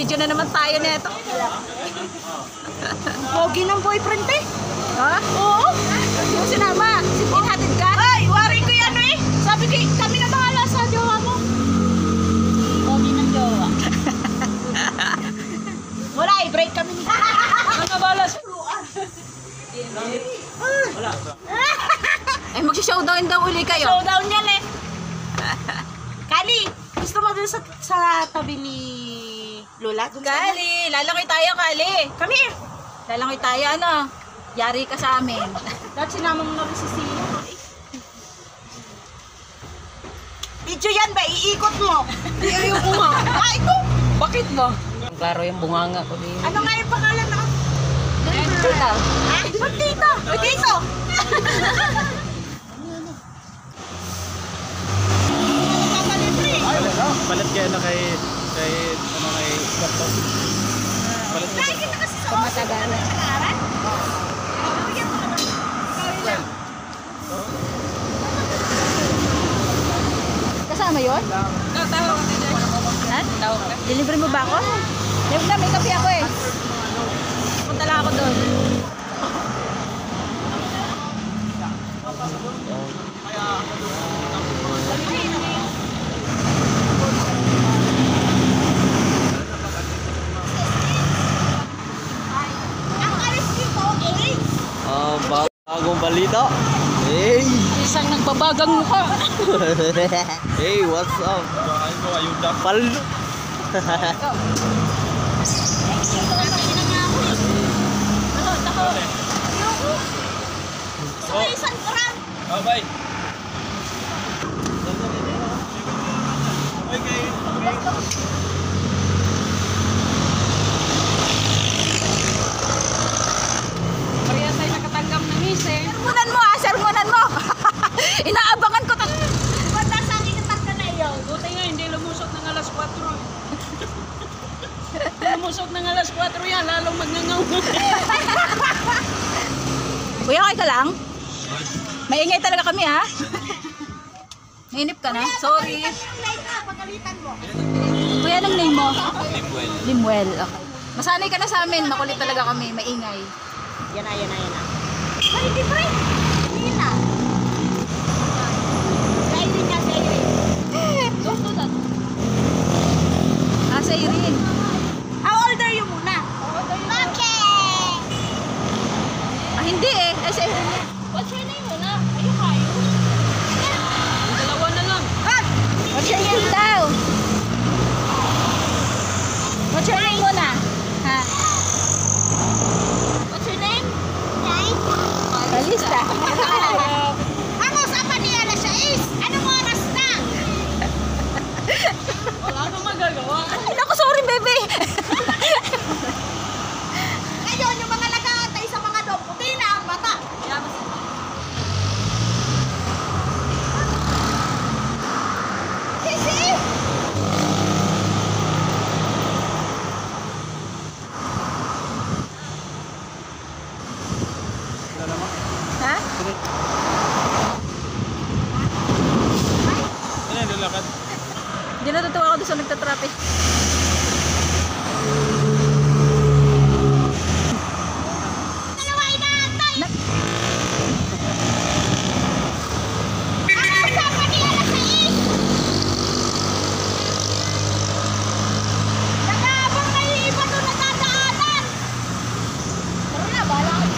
Video na naman tayo nito. Pogi ng boyfriend eh. Ha? Oo. Sino sinama? Si Pinhatid ka? Ay, wari ko yan eh. Sabi ko, kami na bahala sa jowa mo. Pogi ng jowa. Wala eh, break kami. Ano bahala sa luan? Wala. Ay, mag-showdown daw uli kayo. Showdown yan eh. Kali, gusto mo dun sa tabi ni Lola? Kali, lalangoy tayo, Kali. Come here. Lalangoy tayo, ano? Yari ka sa amin. Dahil sinama mo na rin si Sia. Video yan ba? Iikot mo. Ayaw ko nga. Ay ko. Bakit mo? Klaro yung bunganga ko din. Ano nga yung pangalan na? Dito. Ah, ba't dito? Ba't dito? Ay, wala. Balat kayo na kay laptop. Balat mo. Ay, kita kasi sa Pamatagalan. Kasama yun? Tawag ka dyan. Ha? Tawag ka? Delivery mo ba ako? Huwag na, may kape ako eh. Punta lang ako doon. Ang alis dito, eh. Bagong balita. Hey! Isang nagbabagang mukha. Hey, what's up? Ano, ayuda. Palo. Sa isang kurang. Oh, bye. Okay. Kaya tayo nakatanggap ng mise. Sermonan mo ah, sermonan mo. Inaabangan ko to. Banda sa akin yung tagka na iyo. Buti nga, hindi lumusot ng alas 4. Lumusot ng alas 4 yan, lalong magngangaw. Kuya, okay ka lang? Maingay talaga kami ha. Nainip ka na? Sorry. Pagalitan mo. Kuya, anong name mo? Limwell. Limwell. Okay. Masanay ka na sa amin. Makulit talaga kami. Maingay. Yan na. Ay, hindi pa rin. Hindi na. Dairin niya, dairin. Ah, sa Irene. How old are you muna? Okay. Ah, hindi eh. Eh, sa Irene. What's your name mo na? Ayun kayo. Dalawa na lang. What's your name daw? What's your name muna? Ha? What's your name? Kalista. Ang usapan niya na siya is, anong oras na? Wala kang magagawa. Ay, naku, sorry, bebe. Ngayon, yung mga nag-aantay sa mga dog, puti na ang mata. Sisi! Ha? Ano yung lalakad? Hindi natutuwa ako doon sa nagtatraffic. Dalawa inaantay! Ang usapan niya na siya is, nag-aabang na yung iba doon nagdadaanan. Tara na, bahala ka.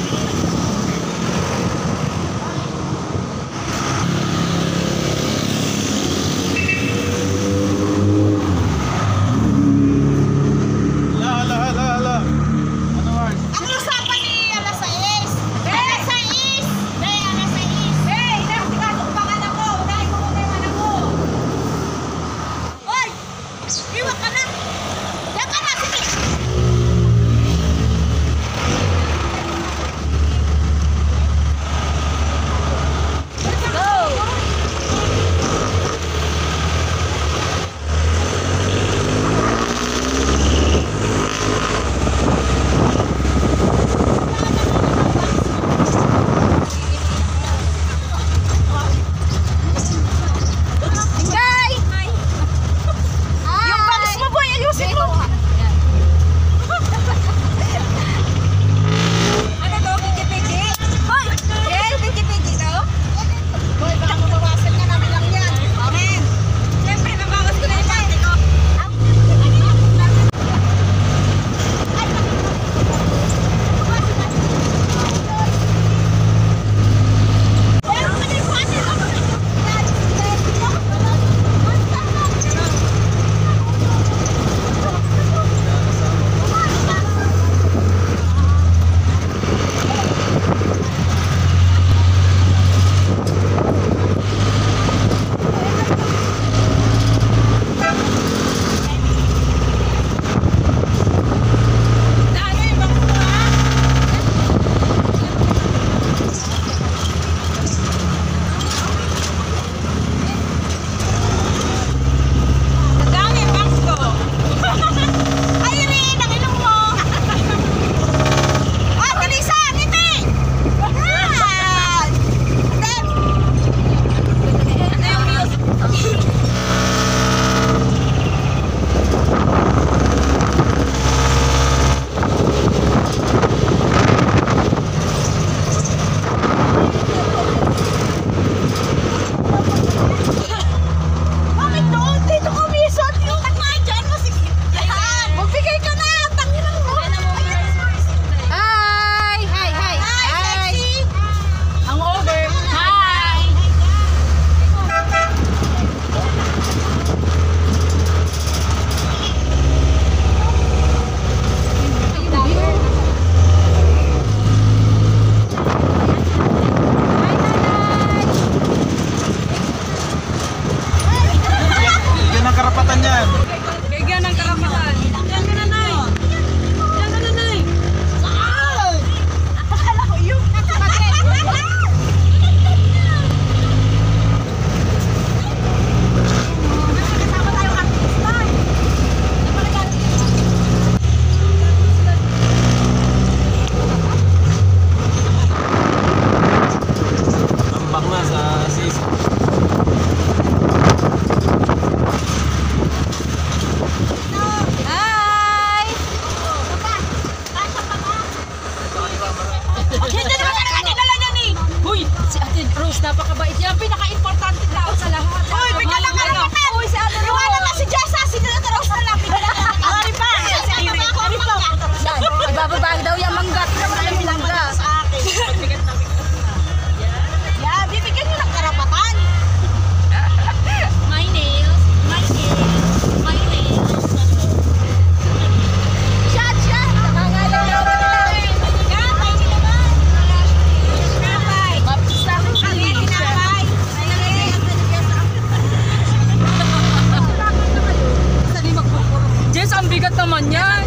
naman yan.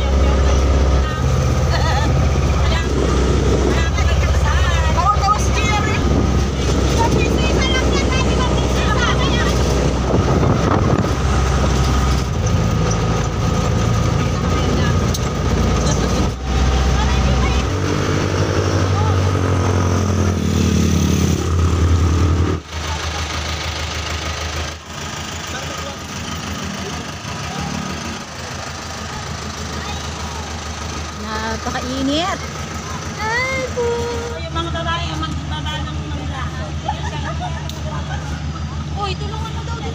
Tawa si Jerry. Napakainit. Ay po. Yung mga babae, yung magbaba ng mangga. Uy, tulungan mo daw din.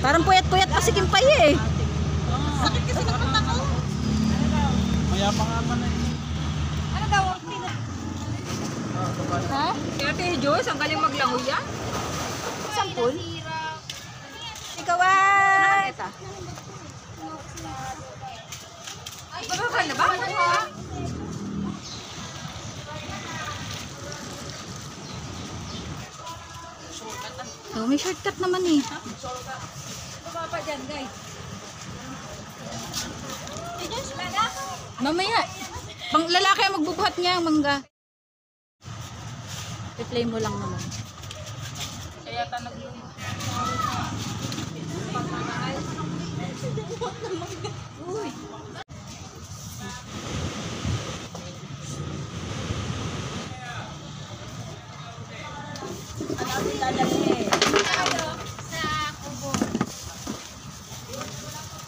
Parang puyat-puyat pa si Kimpay eh. Sakit kasi ng mata ko. Mayapang naman eh. Ano daw? Ha? Ate Joyce, ang galing maglangoy yan. Sampul? Ikaw ay. Bababa na ba? Oh, may shortcut naman eh. Bababa dyan, guys. Mamaya. Pang lalaki ang magbubuhat niya ang mangga. I-play mo lang naman. Kaya tanag yung...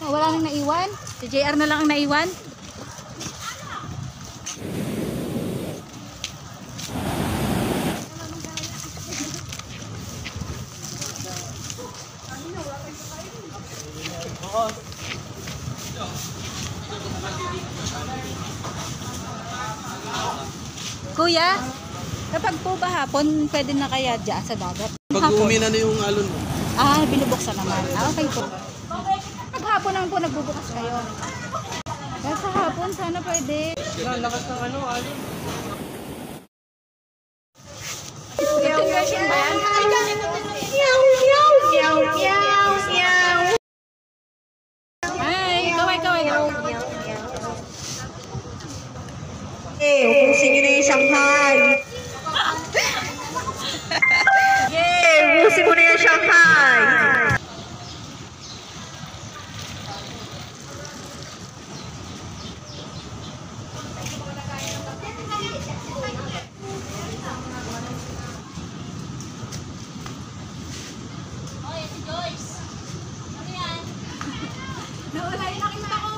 Oh, wala nang naiwan? Si JR na lang ang naiwan? Kuya, kapag po ba hapon, pwede na kaya dyan sa dagat? Pag umina na yung alon mo. Ah, binubuksan naman. Ah, okay po. Pag hapon naman po nagbubukas kayo. Dahil sa hapon, sana pwede. Lakas ng ano, alon. Continuation ba yan? Ay, kaway. Ubusin nyo na yung Shanghai. Ubusin mo na yung Shanghai. Nawala yung nakita ko.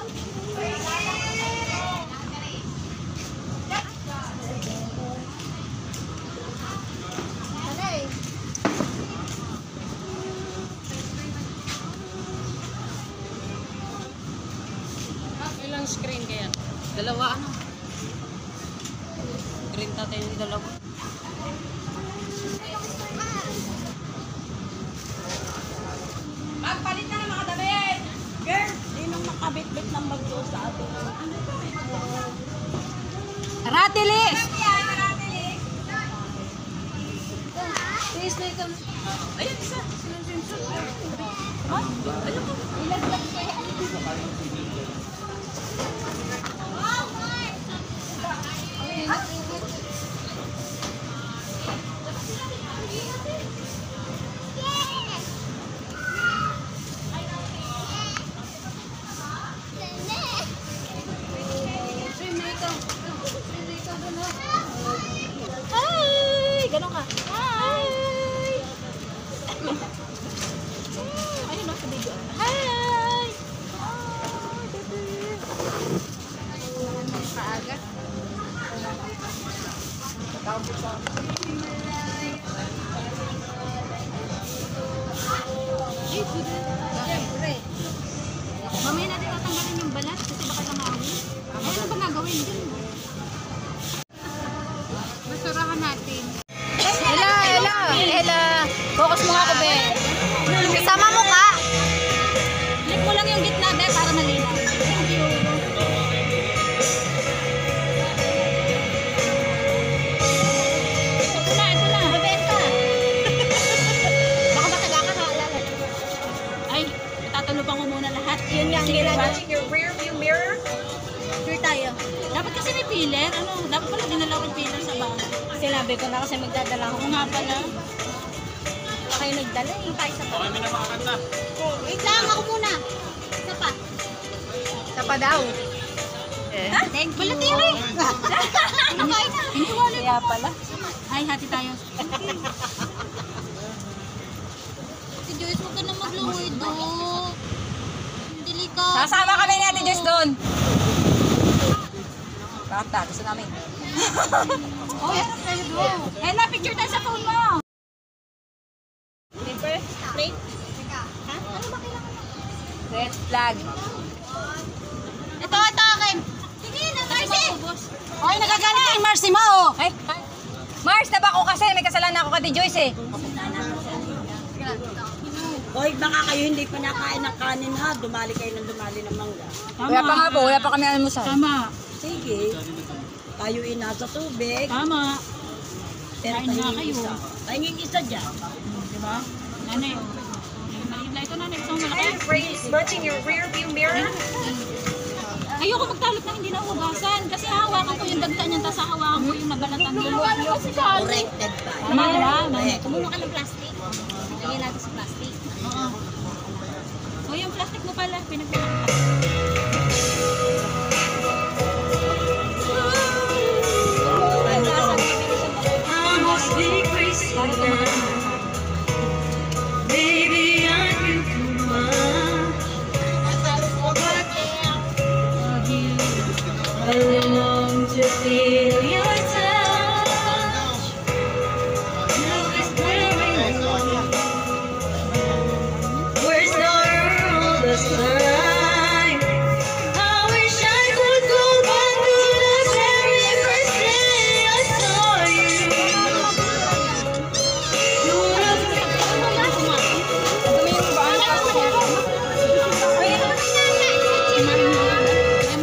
Ilang screen kaya? Dalawa ano? Screen natin yung dalawa. Magpalit na ng mga damit! Girl, di nang makabit-bit ng bagyo sa atin. Ratilis! Ayun, isa. Hi! Ganon ka. Hi! Ayun na sa video. Hi! Paaga. Siyempre. Mamaya natin tatanggalin yung balat kasi baka langawin. Ano ba gagawin din? Basurahan natin. Ella. Focus mo nga ako, be. Sama mo ka. Click mo lang yung gitna, be, para malinaw. Thank you. Ito na. Mabenta. ko na kasi magdadala ako. Nga pala. Wala kayo nagdala eh. Tayo sa pa. Kami na makakanta. Wait lang, ako muna. Isa pa. Sa pa daw. Thank you. Balatiri. Ano kain na? Iniwala kaya pala. Ay, hati tayo. Si Joyce, huwag ka na maglangoy doon. Delikado. Sasama kami ni Ate Joyce doon. Bata, gusto namin. Oh, yes, tayo doon. Eh, na-picture tayo sa phone mo. Plate? Ha? Ano ba kailangan mo? Red flag. Ito, akin. Sige, Marcy. Ay, nagagalit kay Marcy mo, oh. Ay, Mars, nabako kasi. May kasalanan ako kay Ate Joyce eh. Hoy, baka kayo hindi pa nakain ng kanin ha. Dumali kayo ng dumali ng mangga. Wala pa nga po, wala pa kami almusal. Tama. Sige. Tayo nasa tubig. Tama. Pero Kain na kayo. tahingin isa dyan. Diba? Nanay. Maliit na ito, nanay. Gusto mo malaki? Smudging your rear view mirror. Ayoko magtalot na hindi nahugasan. Kasi hawakan ko yung dagta niyan, tapos hawakan ko yung nabalatan mo. Corrected ba? Tama ba? Correct. Kumuha ka ng plastic. Lagyan natin sa plastic. Oo. O yung plastic mo pala, pinagpapalaki.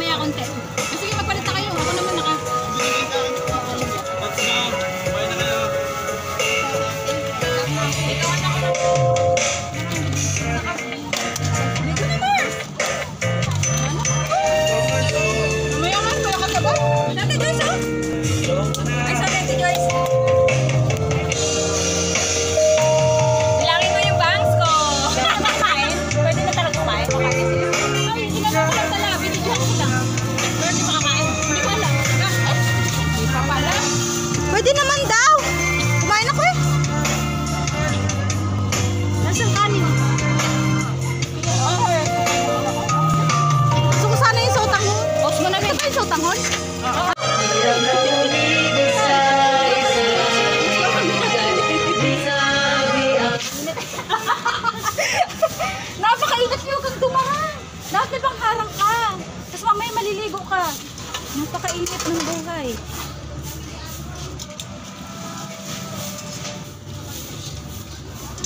Maya konti. Sige, magpalit na kayo. Ako naman naka. Mamaya nga, kaya ka sabay. Ate Joyce, oh. Ay, sorry, Ate Joyce. Bilangin mo yung bangs ko. Pwede na talaga kumain. Ay, ginagawa ko lang tala. Binigyan ko lang. Pero di makakain. Hindi ko alam. Hindi pa pala. Pwede naman daw. Kumain ako eh. Nasaan kanin? Gusto ko sana yung sautanghon. Boss mo na, Ito ba yung sautanghon? Napakainit yung kang dumarang. Dapat ibang harang ka. Tapos mamaya maliligo ka. Napakainit ng buhay.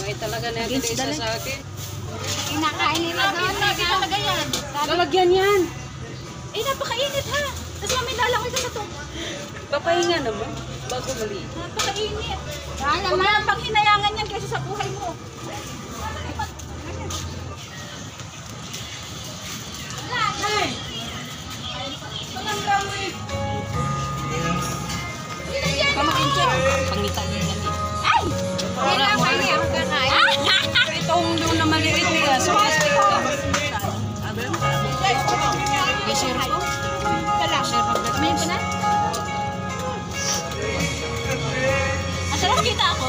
May talaga na sa akin. Kinakain nila doon. Talaga yan. Lalagyan yan. Eh, napakainit ha. Tapos mamaya lalangoy ka sa to. Papahinga naman. Bago mali. Napakainit. Huwag mo lang panghinayangan yan kaysa sa buhay mo. Pangitan niya namin. Kailangan kayo yung kakain. Itong doon na maliit niya. So, plastic ka. May share ko. May pa na? Asarap kita ako?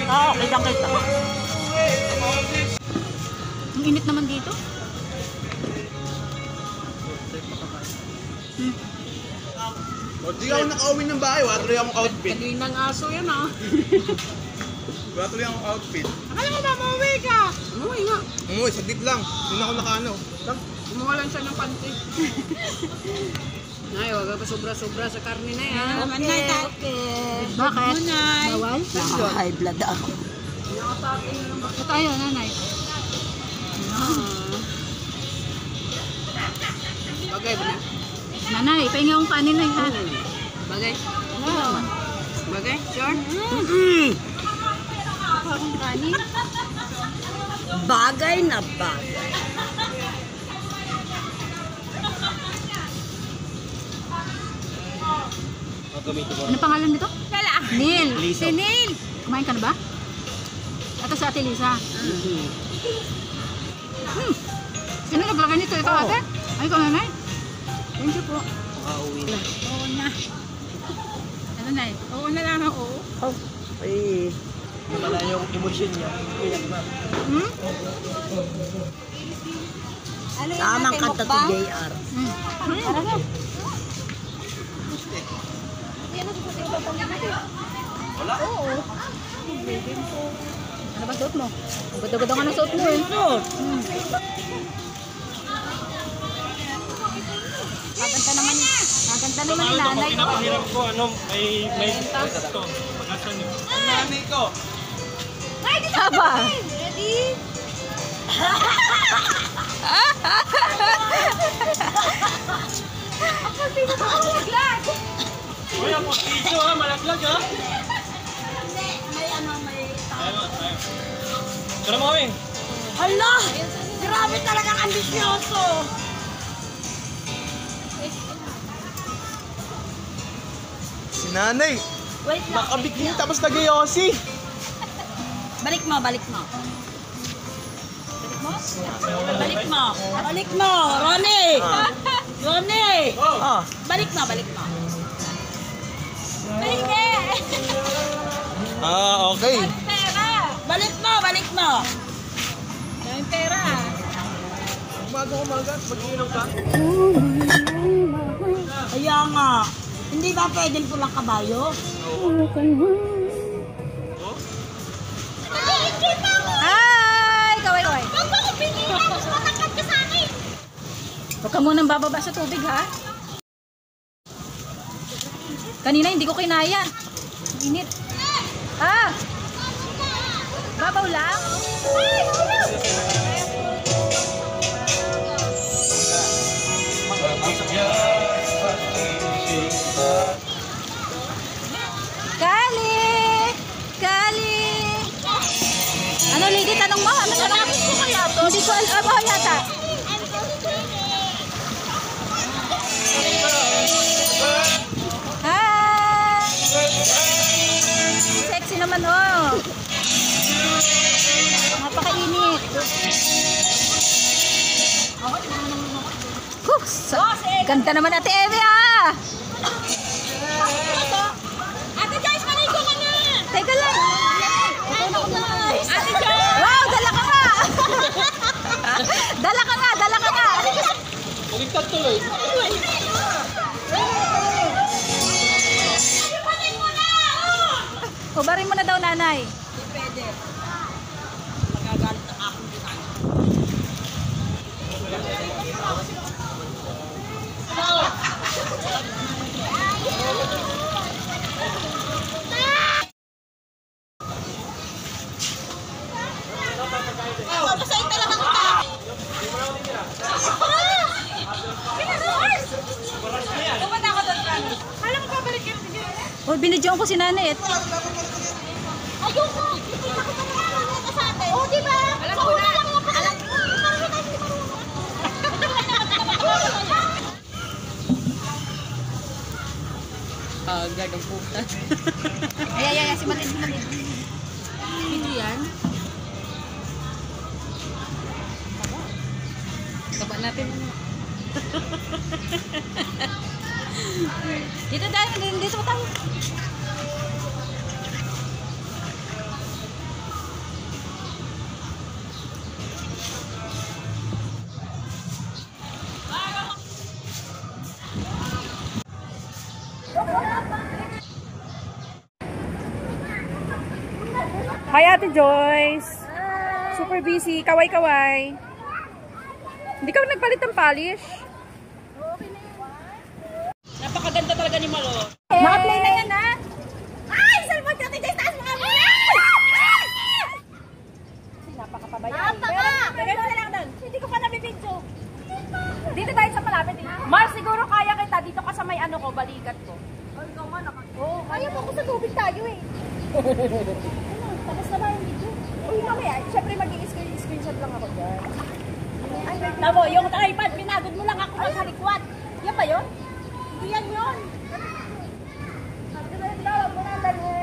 Oo, kitang-kita. Ang init naman dito. O, di ako nakauwi ng bahay. Wala tuloy akong outfit. Kaninang aso yan ah. Wala tuloy akong outfit. Akala ko ba mauwi ka? Umuwi nga. Umuwi, saglit lang. Doon ako nakaano. Lang. Kumuha lang siya ng panty. Nay, wag ka sobra-sobra sa karne na yan. Okay. Bakit? Bawal? High blood ako. Ito tayo, nanay. Bagay ba na? Nanay, pahinga akong kanin na ha. Bagay? Bagay? Sure? Akong kanin. Bagay na bagay. Ano pangalan nito? Kala. Neil. Liso. Si Neil. Kumain ka na ba? Ito si Ate Lisa. Sino naglagay nito? Ito ate? Ay, ikaw nanay? Thank you po. Oo na. Ano na eh? Oo na lang ako. Ay. Wala yung emosyon niya. Tamang kanta to JR. Tara na. Wala? Oo. Ano ba suot mo? Ang ganda-ganda nga ng suot mo eh. Maganda naman ni nanay. Pinapahirap ko, may ito. Pagkasan yun. Ang nanay ko. Haba. Uy, ang postiso ha, malaglag ha. May Ayun. Tara mo kami. Hala! Grabe talagang ambisyoso! Si nanay. Wait lang. Nakabikini tapos nag-yosi. Balik mo. Balik mo, Ronnie! Ronnie! Ah. Balik mo. Ah, okay. Balik mo! Daming pera. Umaga, mag-iinom ka. Kaya nga, hindi ba pwedeng pulang kabayo? Hi! Kaway. Huwag ka munang bababa sa tubig ha. Kanina hindi ko kinaya. Init. Ah! Babaw lang? Kali! Ano lady tanong mo? Ano tanong ko kaya to? Hindi ko alam ako yata. Hi! Sexy naman oh. Napakainit. Ganda naman Ate Emi ah! Ate Joyce, maligo ka na! Teka lang. Ate Joyce! Wow, dala ka nga! Dala ka nga! Baliktad tuloy. Kubarin mo na daw nanay. Hindi pwede. Magagalit ang aking binan. Babasahin talaga kita! Pumunta ako doon, Franny. Alam mo, babalik ka na. Oh, binidyoan ko si nanay. Ayoko! Hindi ako pa nakakalaga sa atin. Oo, diba? Alam ko na. Alam ko. Parang tayo hindi marunong. Agad ang puta. Ay, si Malin. Video yan? Taba natin. Dito pa tayo. Hi Ate Joyce! Super busy, kaway-kaway. Hindi ka nagpalit ng polish? Napakaganda talaga ni Malo. Naka-play na yan ha. Ay! Salmon ka! Titay, taas mo nga muna! Napakapabaya. Napaka! Pero na lang doon. Hindi ko pa nabibidyo. Dito tayo sa malapit. Mars, siguro kaya kita. Dito ka sa may ano ko, balikat ko. Oo, kaya mo ako sa tubig tayo eh. Tapos na ba yung video? Uy, mamaya. Siyempre mag-i-screenshot lang ako dyan. Tamo, yung tripod, pinagod mo lang ako maghalikwat. Yan ba yun? Hindi yan yun. Wag mo na ang dali.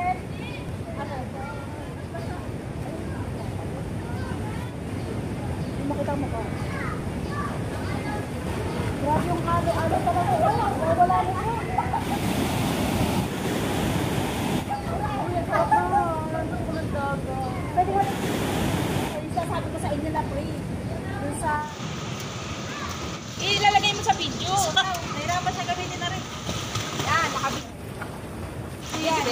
nila free. Dun sa... Ilalagay mo sa video. Nahirapan siya gamitin na rin. Yan, nakabit. Yan.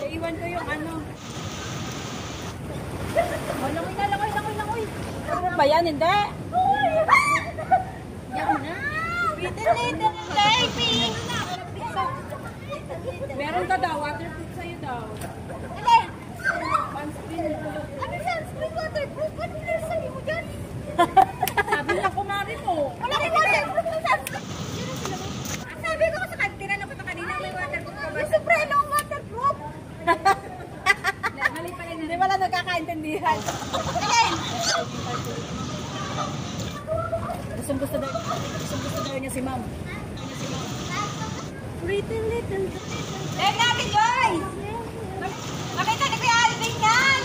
Iwan ko yung ano. Oh, langoy na, langoy, langoy, langoy. Ano ba yan? Hindi. Yan na. Little baby. Meron ka daw, waterproof sa'yo daw. Ilan? Ano sunscreen waterproof? Ano yung sa'yo mo dyan? Sabi na kumari mo. Wala rin waterproof na sunscreen. Sabi ko sa kanina, tinanong ko ito kanina, may waterproof ka ba? Yung Supreno ang waterproof. Mali pa yun. Hindi wala nagkakaintindihan. Ilan? Gusto daw niya si ma'am. Pretty little. Leg natin, Joyce! Makita ni Kuya Alvin yan!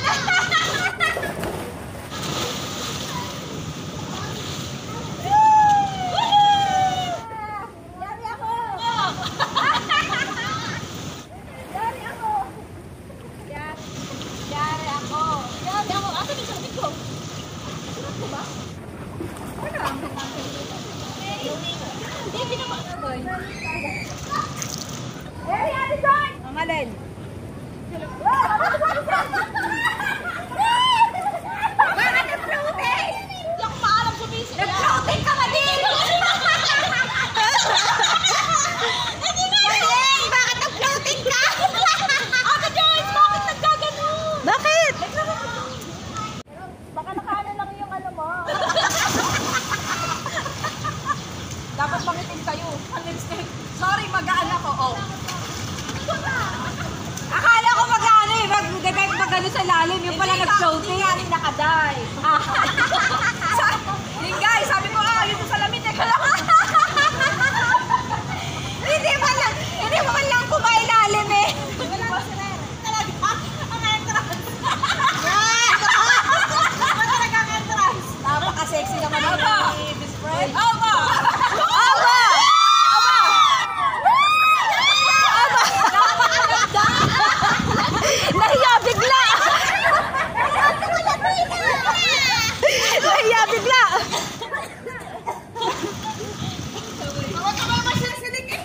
Yari ako! Yari ako! Yari ako! Yari ako. Asa din sa kapit ko? Surat ko ba? Ano? Hindi, pinama. Yari, yari, Joyce! Ang alin? Bakit nag-floating? Hindi ako maalam sa basic. Nag-floating ka ba din? Hindi nga din! Bakit nag-floating ka? Ate Joyce, bakit nagkagano? Bakit? Baka nakaano lang yung ano mo. Dapat pangitin kayo. Ang lipstick. Sorry, magaan ako. Oh. Akala ko mag-ano eh. Mag-ano sa lalim. Yung pala nag-floating. Hindi nga rin nakaday. Lingay, sabi ko, yun yung salamin. Teka lang. Hindi mo man lang kumailalim eh. Talaga, ang entrance. Yan! Ba't talaga ang entrance? Napaka-sexy naman ako. Ni best friend. Aba! Nahiya bigla! Nahiya bigla! Bawat ako naman siya sinig eh.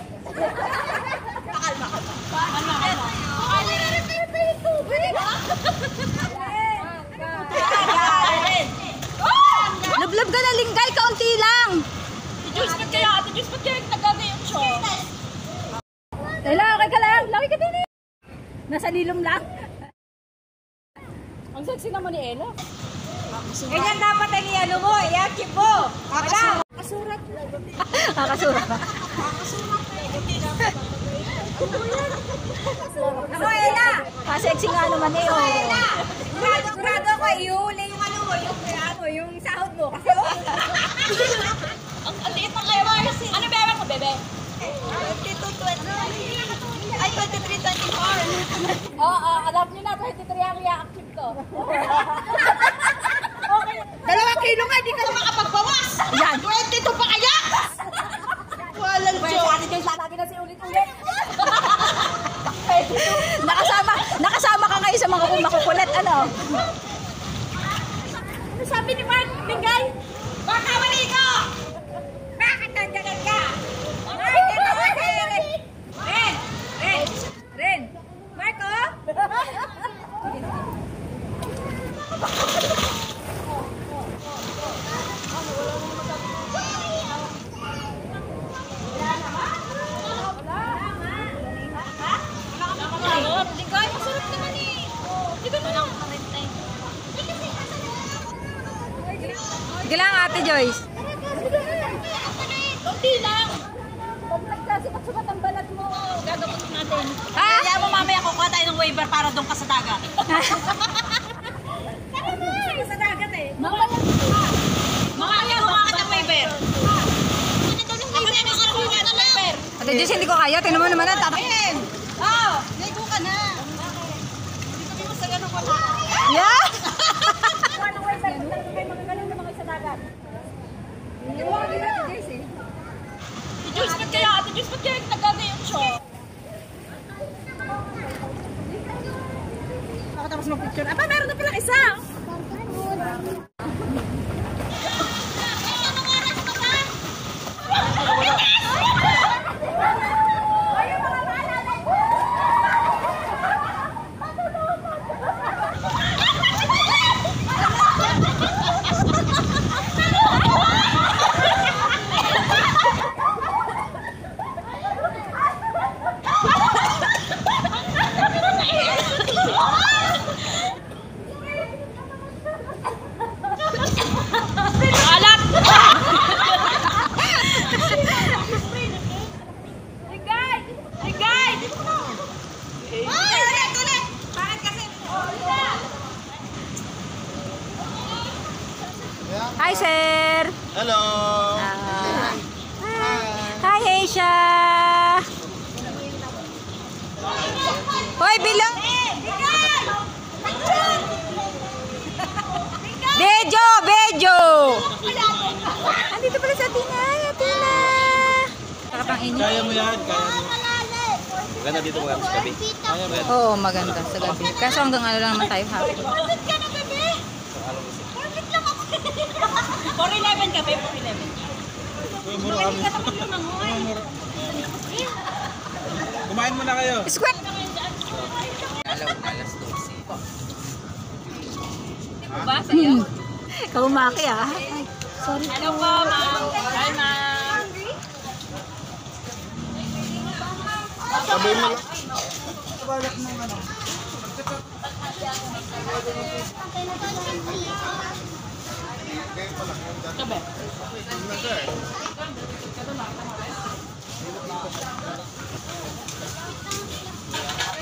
Pakalma. Ano rin tayo tubig? Lublab ka na, Lingay, kaunti lang! Ate Joyce, ba't kaya? Ate Joyce, ba't kaya nagkagayon siya? Tela, okay ka lang? Laki ka din eh! Nasa lilom lang? Ang sexy naman ni Ella. Ganyan dapat ang ano mo, i-achieve mo. Wala. Kakasura. Ako, Ella. Sexy nga naman eh, oh. Sigurado ako, ihuli yung ano mo, yung sahod mo. Kasi Ang liit ng kayo, Mars. Ano bebe mo, bebe? 22, 20. Ay, 23, 24. Oo, alam niyo na, 23 ang i-active ko. 2 kilo nga, di ka na makapagbawas. Yan. 22 pa kaya? Walang Pwede joke. ate Joyce, lagi na si ulit-ulit. Nakasama ka ngayon sa mga makukulit, ano? Ano sabi ni Mark? Lingay? Baka mali ka! Bakit nandiyan ka? Ren! Mark, oh! Sarap. Lingay, masarap naman eh. Hindi ka naman ako marintay. Sige lang, Ate Joyce. Kunti lang. Huwag nagkasukat-sukat ang balat mo. Gagawin natin. Kaya mo mamaya kukuha tayo ng waiver para doon ka sa dagat. Sa dagat eh. Mamaya kukuha ka ng waiver. Ako na yung kukuha ng waiver. Ate Joyce, hindi ko kaya. Tingnan mo naman ang tatak. Oh, ligo ka na. Hindi kami masaya ng wala. Yeah! Kuha ng waiver. Kayo magagaling naman kayo sa dagat. Hindi mo kami natin guys eh. Ate Joyce, ba't kaya? Ate Joyce, ba't kaya nagkagayon siya? Nakatapos mag-picture. Aba, meron na palang isa. Hi, sir! Hello! Hi, Aisha! Hoy, bilang! Bejo! Bejo! Andito pala sa Tina! Tina! Nakapang-init. Kaya mo yan, kaya mo. Maganda dito mo sa gabi. Kaya mo yan. Oo, maganda sa gabi. Kaso hanggang ano lang naman tayo hapon. 411 ka, babe. 411. Mura kami. Kumain muna kayo. Squat! Ba sa'yo? Kaumaki ah. Ano po, ma'am? Hi, ma'am. Sabay mo lang.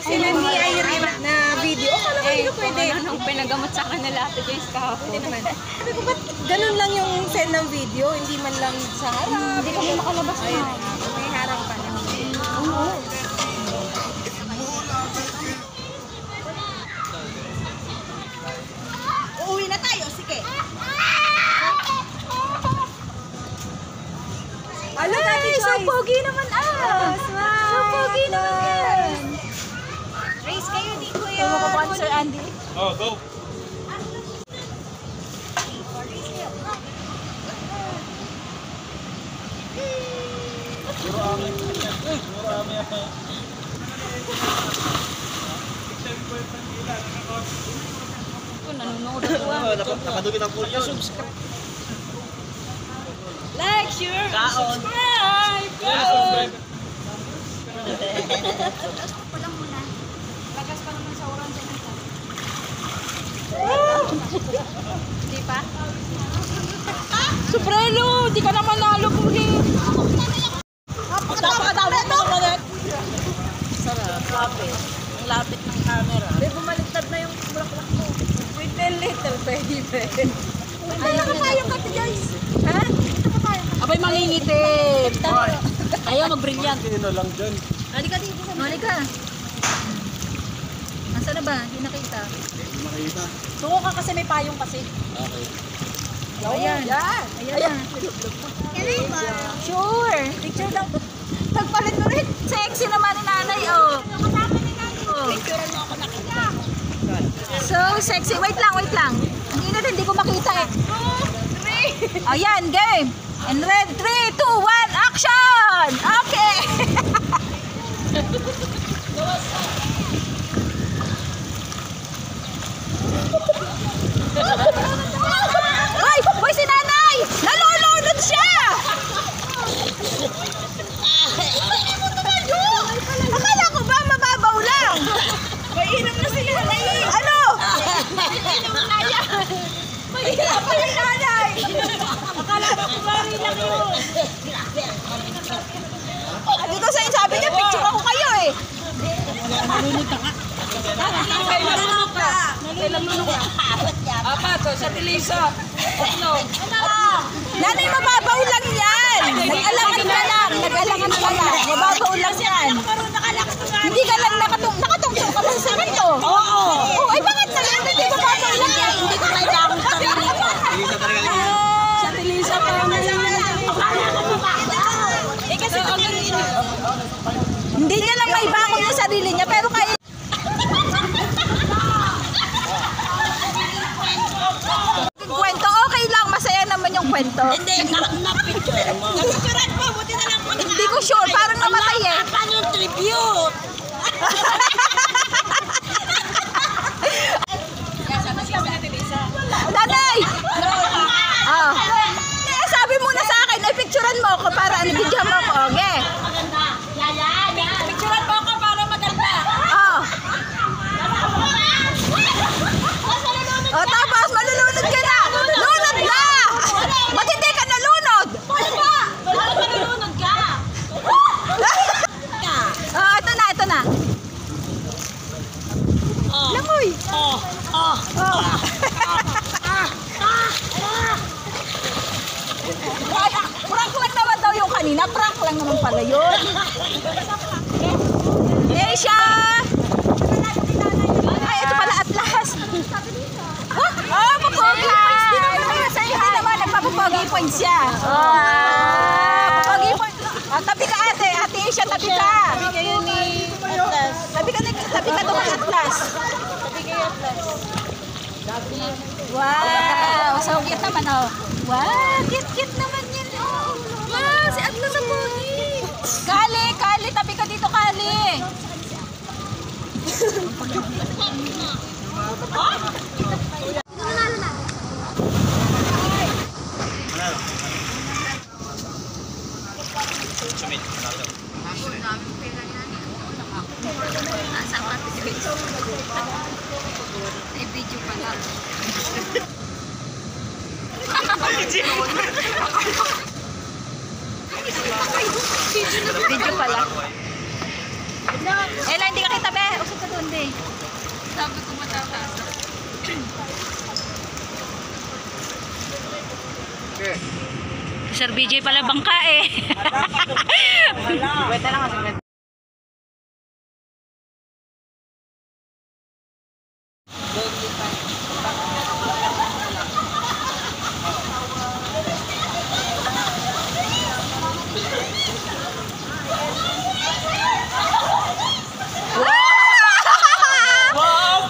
Sila ni Irene na video. Akala ko hindi pwede. Nung pinagamot sa kanila, Ate Joyce kahapon. Sabi ko, ba't ganun lang yung send ng video? Hindi man lang sa harap. Hindi kami makalabas na. May harap pa na. Uuwi na tayo, sige. Alay, so pogi naman ah. So pogi naman. Race kayo, di ko yun. Tumukupan Sir Andy. Oh, go. Puro amin. Puro amin. Nanonood ako. Napadugin ang pool yun. Like, share, Kaon. subscribe. Lagas pa naman sa orange. Hindi pa? Suprelo, di ka naman nalubugin. Napakadami ito. Sarap. Lapit. Ang lapit ng camera. May bumaliktad na yung bulaklak mo. Little baby. Ay, nakapayong ka, Joyce. Ha? Abay, mangingitip. Ayaw mag-brilliant. Kino lang dyan. Halika dito sa Monica. Nasaan na ba? Hindi nakita. Makita. Tungo ka kasi may payong kasi. Okay. Ayan. Ayan. Sure. Picture lang. Tagpalit ulit. Sexy naman ni nanay, oh. Picture mo ako nakita. So sexy. Wait lang. Hindi na hindi ko makita eh. Ayan, game. And ready, 3, 2, 1, action! Okay. Hoy, si nanay! Nalulunod siya! Akala ko ba mababaw lang? Mainom na sila na yun. Ano? Mahirap pa yung nanay. Akala ko kumari lang yun. Dito sa sabi niya, picture ako kayo eh. Nalulunok ka. Apat, sa Tilisa. Nanay, mababaw lang yan. Nag-alangan ka lang. Mababaw lang yan. Hindi ka lang nakatungtong ka lang sa kanto. Oo. Oh, ay bakit na lang? Hindi mababaw lang yan. Hindi ko kailangan sarili ko. Ilisa talaga. Sa Tilisa pa naman lang. Eh kasi Hindi niya lang may bakot yung sarili niya, pero kaya... Kwento, okay lang. Masaya naman yung kwento. hindi, na-picture. Na-picturean po, buti na lang po. Hindi ko sure, parang namatay eh. Paano yung tribute? Nanay! Oh. Sabi mo na sa akin, ay picturean mo ako para bigyan mo ako. Okay. Picturean mo ako para maganda. Oh. Oh, tapos malulunod ka na. Lunod na! Ba't hindi ka nalunod? Malulunod ka. Oh, ito na. Langoy. Oh. kanina. Prank lang naman pala yun. Asia! Ay, ito pala Atlas. Oh, papogi points din naman. Sa iyo naman, nagpapapogi points siya. Papogi points. Tabi ka ate. Ate Asia, tabi ka. Sabi kayo ni Atlas. Tabi ka doon kay Atlas. Sabi kayo Atlas. Wow! So cute naman, oh. Wow! Cute naman yan, oh. Wow! Si Atlas sa pogi. Kali! Tabi ka dito, Kali. Sumit. May video pa lang. Video pala. Ella, hindi ka kita, be. Usap ka doon, be. Sabi ko matataas. Sir BJ pala bangka, eh. Wait na lang kasi.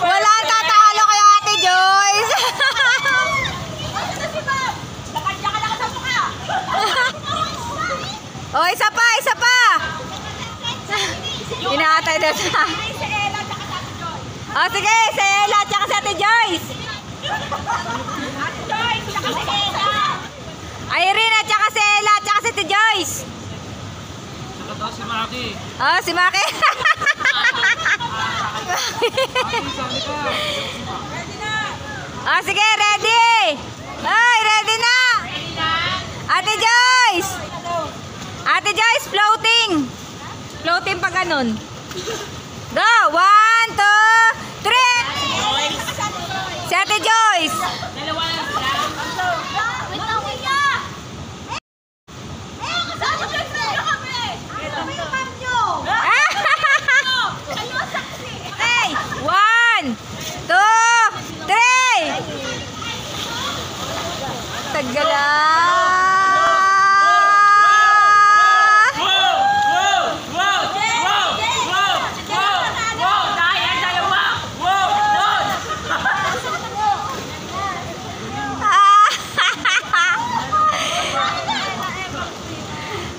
Wala tatalo kay Ate Joyce. Oh, isa pa. Inaatay na sa. Oh, sige, si Ella at saka si Ate Joyce. Irene at saka si Ella at saka si Ate Joyce. Saka daw si Maki. Oh, si Maki. Oh, sige, ready. Ay, ready na. Ate Joyce. Ate Joyce, floating. Floating pa ganun. Go! 1, 2, 3. Si Ate Joyce. Hey! 1, 2, 3. Tagala.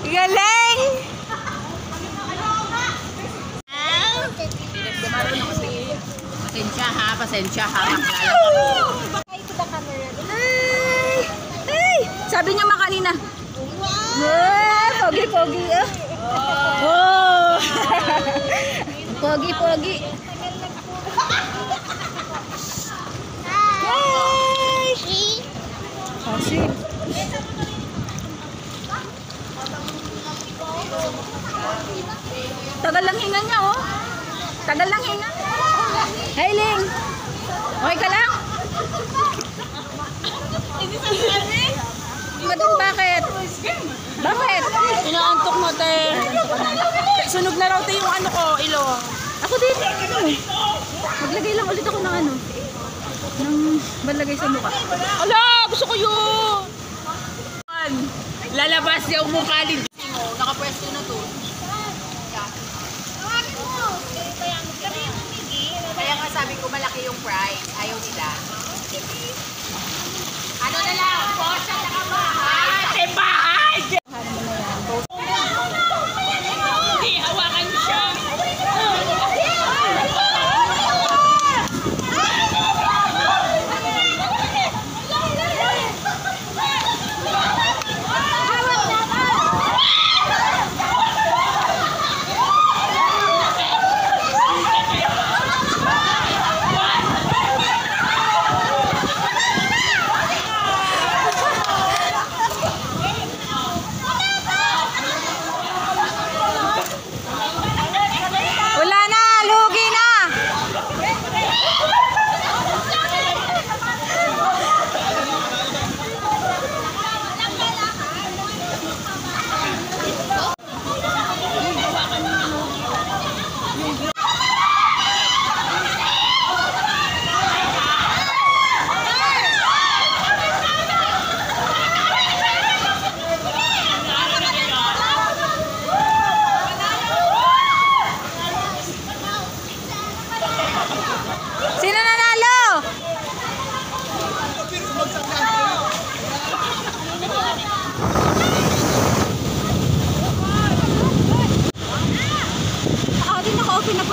Galing! Pasensya ha. Ay! Sabi niya mga kanina. Pogi. Oh! Pogi. Hi! Kasi. Tagal lang hinga niya, oh. Tagal lang hinga. Hey, Ling. Okay ka lang? Bakit? Bakit? Inaantok mo, te. Sunog na raw, te, yung ano ko, ilong. Ako din. Maglagay lang ulit ako ng ano. Ng balagay sa mukha. Ala, gusto ko yun. Lalabas yung mukha ni nakapwesto na to. Kaya nga sabi ko malaki yung price. Ayaw nila. Ano na lang? Porsche at saka bahay. Bahay! Hindi, hawakan siya.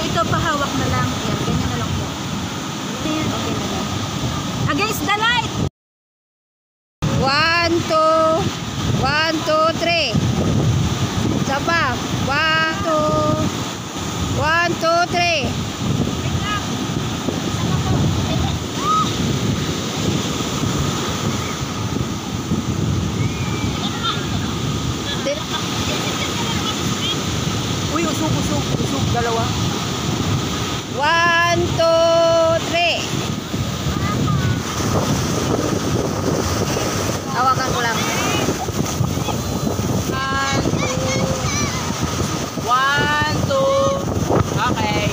ito pahawak na lang. Yan, ganyan na lang po. Yan, okay na lang. Against the light! 1, 2, 1, 2, 3. Isa pa. 1, 2, 1, 2, 3. Uy, usog, dalawa. 1, 2, 3. Hawakan ko lang. 1, 2. Okay.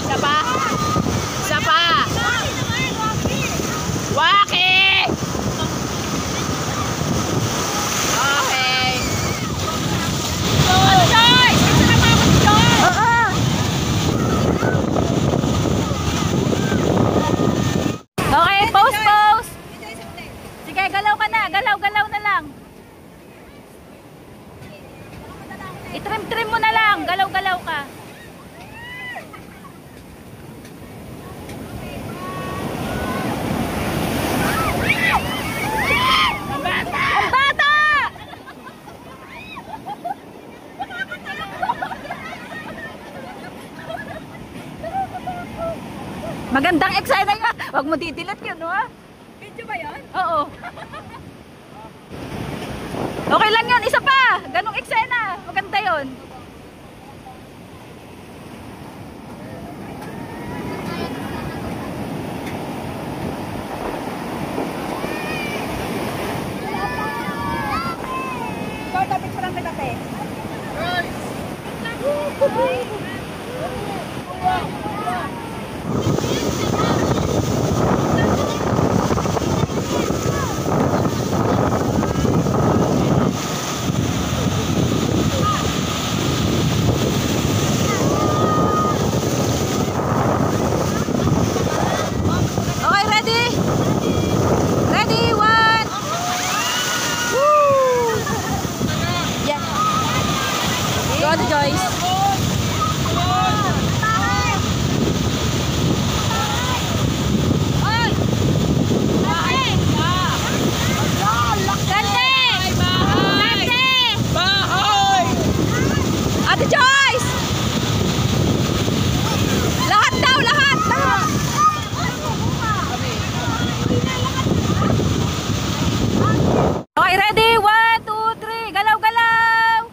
Isa pa. Isa pa. Waki! Okay. Okay, pose. Sige, galaw ka na. Galaw na lang. I-trim mo na lang. Galaw ka. Ang bata! Magandang eksena nga. Huwag mo didilat yun, ha? Video ba yun? Oo. Okay lang yun. Isa pa. Ganong eksena. Maganda yun. Ikaw, tapit ko lang kita, te. Okay, ready? Ready, one. Woo! Yeah. Go on, Joyce. Ate Joyce! Lahat daw, lahat! Okay, ready? 1, 2, 3. Galaw!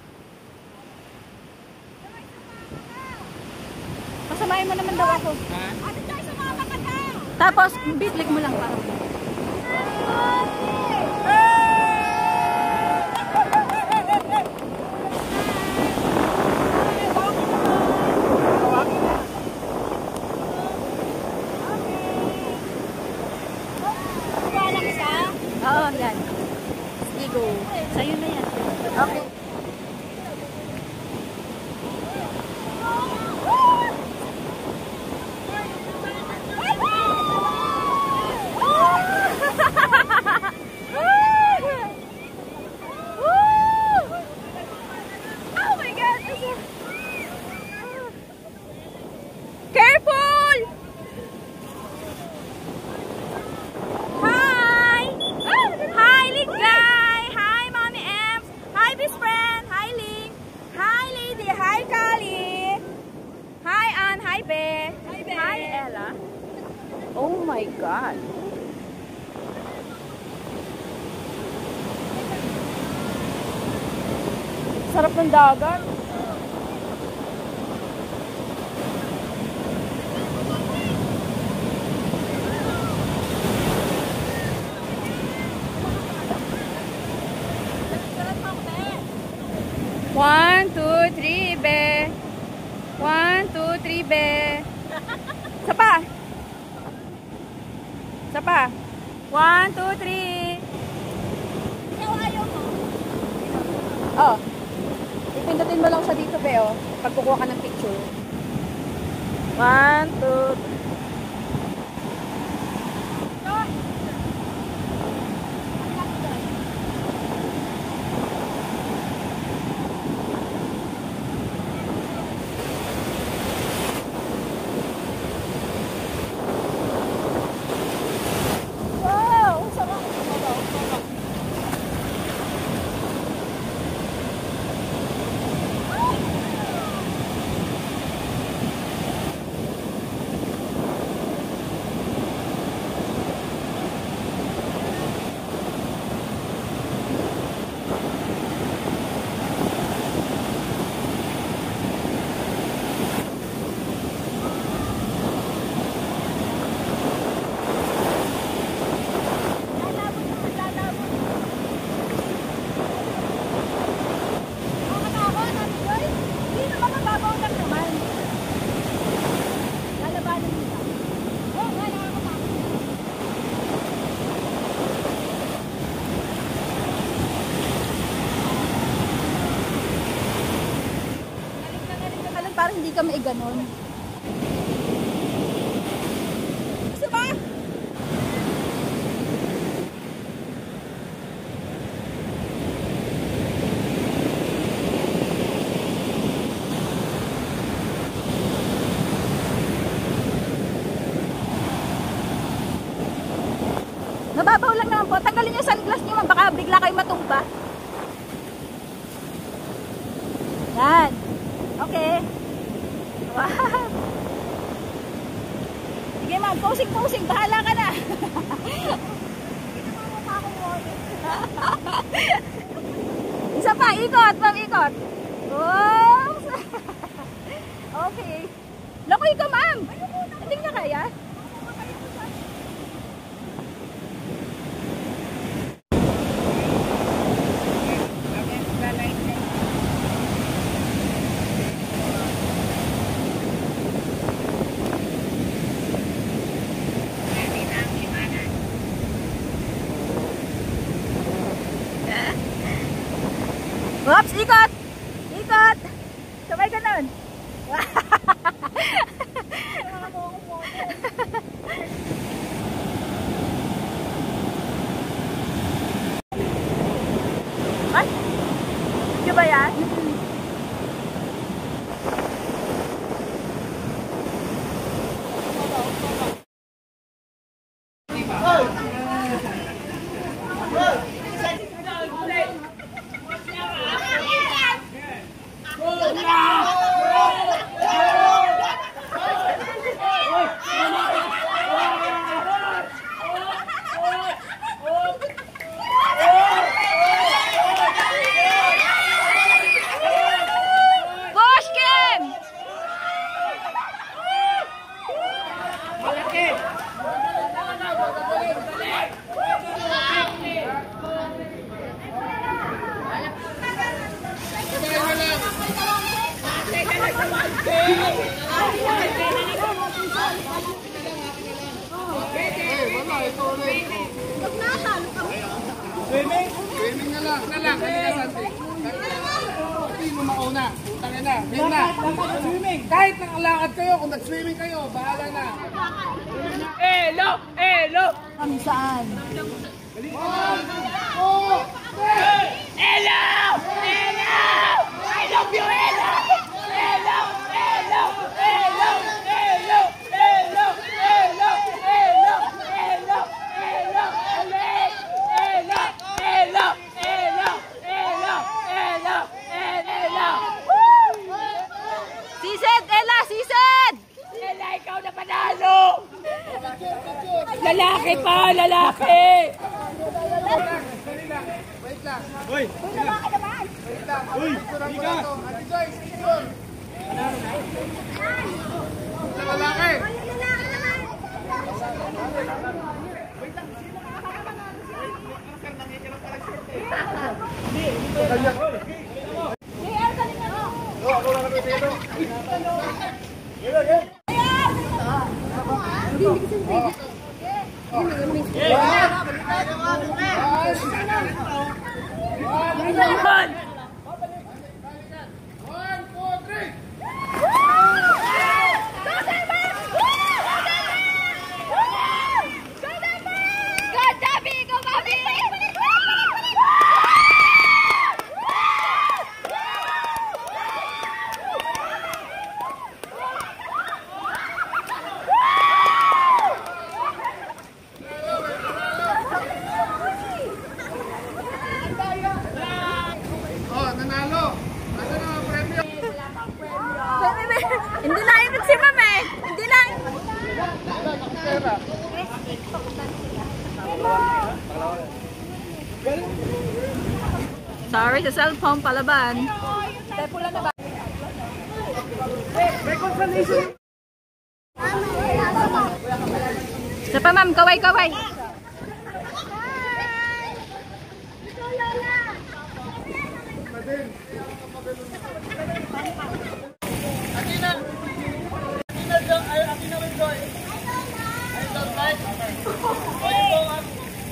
Pasamahin mo naman daw ako. Tapos, biblik mo lang pa. Oo, yan. Sige, sa'yo na yan. Okay. Oh my God! Careful! Hi! Hi, Ligay! Hi, Mommy Ems! Hi, best friend! Hi, Ling! Hi, Lady! Hi, Kali! Hi, Ann! Hi, Be! Hi, Ella! Oh my God! Sarap ng dagat. One, two, three, be. 1, 2, 3, be. Isa pa. Isa pa. 1, 2, 3. Oh. Ipindutin mo lang siya dito, be, oh. Pag kukuha ka ng picture. 1, 2, 3. ka maiganon. Gusto ba? Mababaw lang naman po. Tanggalin yung sunglass niyo, baka bigla kayo matumba. Yan. Okay. Wow. Sige ma'am, posing. Bahala ka na. Isa pa, ikot. Ma'am, ikot. Oh. Okay. Lakoy ka ma'am. Hindi na kaya? Oops, ikot! Ikot! Sabay ka nun. Ay! Di ba yan? Swimming na lang. Hindi mo mauna. Tangin na. Yan na. Swimming. Kahit nakalakad kayo, kung nag-swimming kayo, bahala na. Elo! Kami saan? 1, 2, 3! Elo! I love you, Elo! Elo! Sised! Ella! Sised! Ela, ikaw na panalo! Lalaki pa! Lalaki! Wait lang. Uy! Wait lang. Uy! Higa! Ate Joyce! Yun! Lalaki! Ako lang kami dito. Hindi na ibig si Ma'am eh. Hindi na. Sorry sa cellphone palaban. Pula na ba? Isa pa ma'am, kaway-kaway.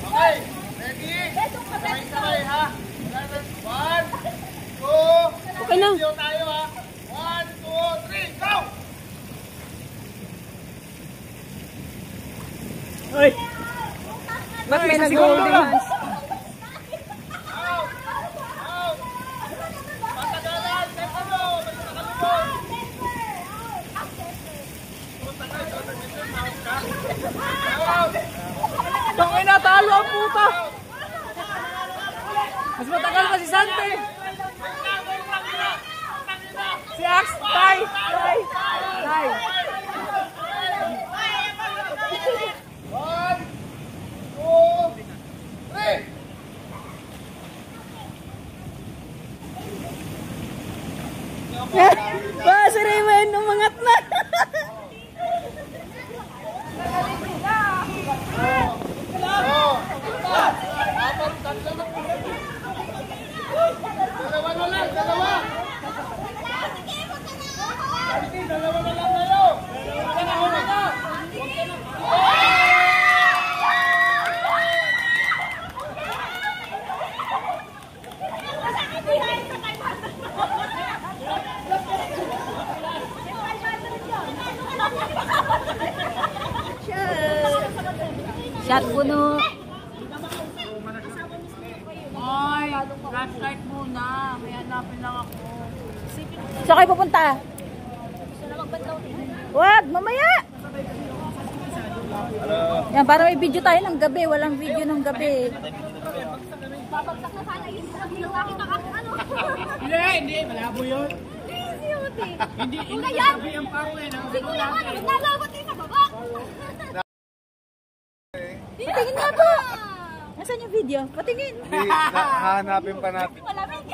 Okay, ready? Sabay-sabay ha. 1, 2, Okay na. tayo ha. 1, 2, 3, go! Ba't may nag-holding hands? Tangin na, talo ang puta! Mas matagal pa si Sante! Si Ax, tay! Tay! Tay! Ba, si Raymond, umangat na! Shot puno. Ay, flashlight muna. May hanapin lang ako. Saan kayo pupunta? Wag, mamaya! Yan, para may video tayo ng gabi. Walang video ng gabi. Babagsak na sana yung sabi ng aking ano. Hindi, malabo yun. Hindi sabi ang paro eh. Siguro naman, nalawat din sa baba. Patingin nga po! Nasaan yung video? Patingin! Hindi, hahanapin pa natin. Malamig.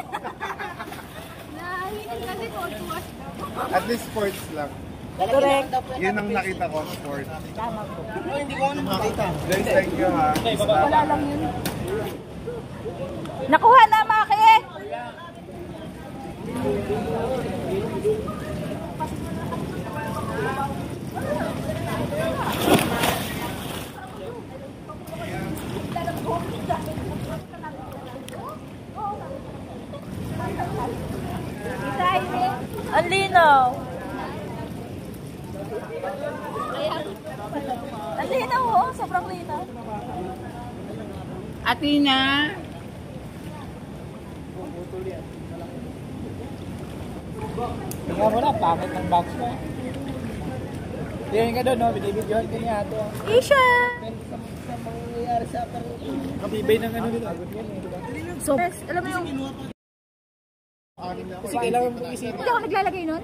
Nahinig kasi ko. At least sports lang. Correct. Yun ang nakita ko, sports. Tama po. Hindi ko nakita. Guys, thank you ha. Wala lang yun. Nakuha na, Maki! Ang linaw. Ang linaw, oh. Sobrang linaw. Atina. Tingnan mo na, bakit ng box mo? Tingnan ka doon, no? Binibidyohan ka niya ito. Isha! Kabibay ng ano dito. So, alam mo yung... Kasi kailangan mo isipin. Hindi ako naglalagay nun?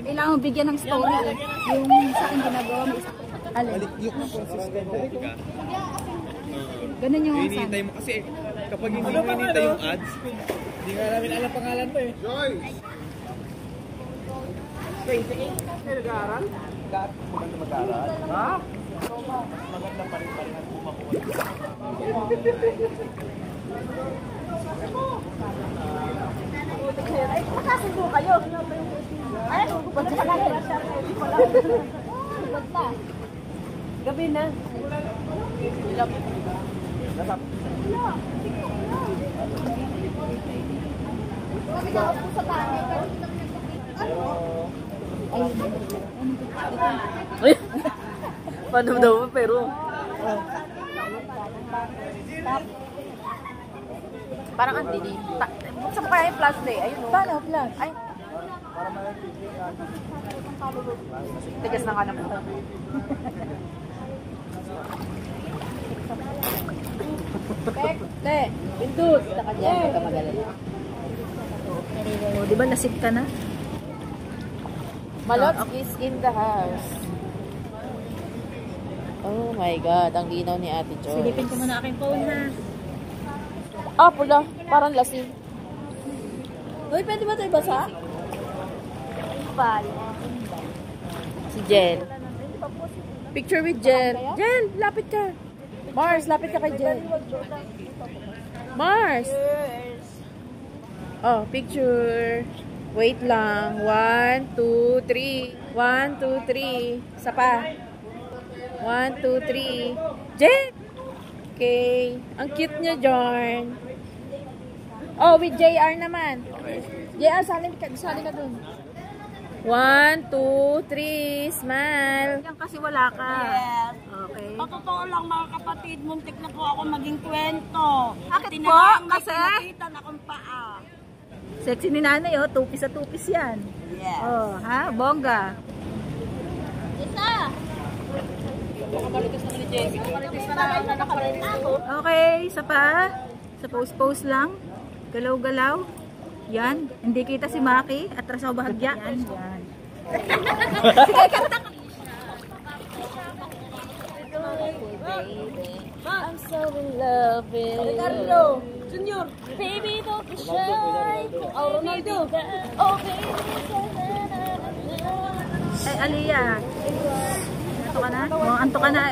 Kailangan mo bigyan ng story eh. Yung sa akin ginagawa mo isa. Alin? Yung consistent. Ganun yung sa Hinihintay mo kasi kapag hindi mo hinihintay yung ads, Hindi nga namin alam pangalan mo eh. Joyce! Nag-aaral? Maganda mag-aaral? Ha? Maganda pa rin ang bumakuha. Ay, makasundo kayo. Ay, ba't sa kanila? Gabi na. Paano daw pero? Parang ang dilim. Buksan mo kaya yung flash day. Ayun o. Paano flash? Ay. Tigas na ka na po. Te, pindus. Saka dyan, huwag ka magalala. Di ba nasip ka na? Malots is in the house. Oh my God, ang linaw ni Ate Joy. Silipin ko muna aking phone ha. Ah, pula. Parang lasing. Uy, pwede ba ito ibasa? Si Jen. Picture with Jen. Jen, lapit ka. Mars, lapit ka kay Jen. Mars. Oh, picture. Wait lang. 1, 2, 3. 1, 2, 3. Isa pa. 1, 2, 3. Jen! Okay. Ang cute niya, Jorn. Oh, with JR naman. JR, sali ka dun. 1, 2, 3. Smile. Yan kasi wala ka. Okay. Sa totoo lang mga kapatid, muntik na po ako maging kwento. Bakit po? Tinanong, may Kasi? pinakitan akong paa. Sexy ni nanay, oh. Tupis sa tupis yan. Yes. Oh, ha? Bongga. Isa. Okay, isa pa. Sa pose-pose lang. Galaw-galaw. Yan. Hindi kita si Maki. Atras ako bahagya. Yan, yan. Sige, kanta ka. I'm so in love with Ricardo, Junior. baby, don't be shy. Oh, Ronaldo. Oh, baby. Ay, Aliyah. Anto ka na? Anto ka na.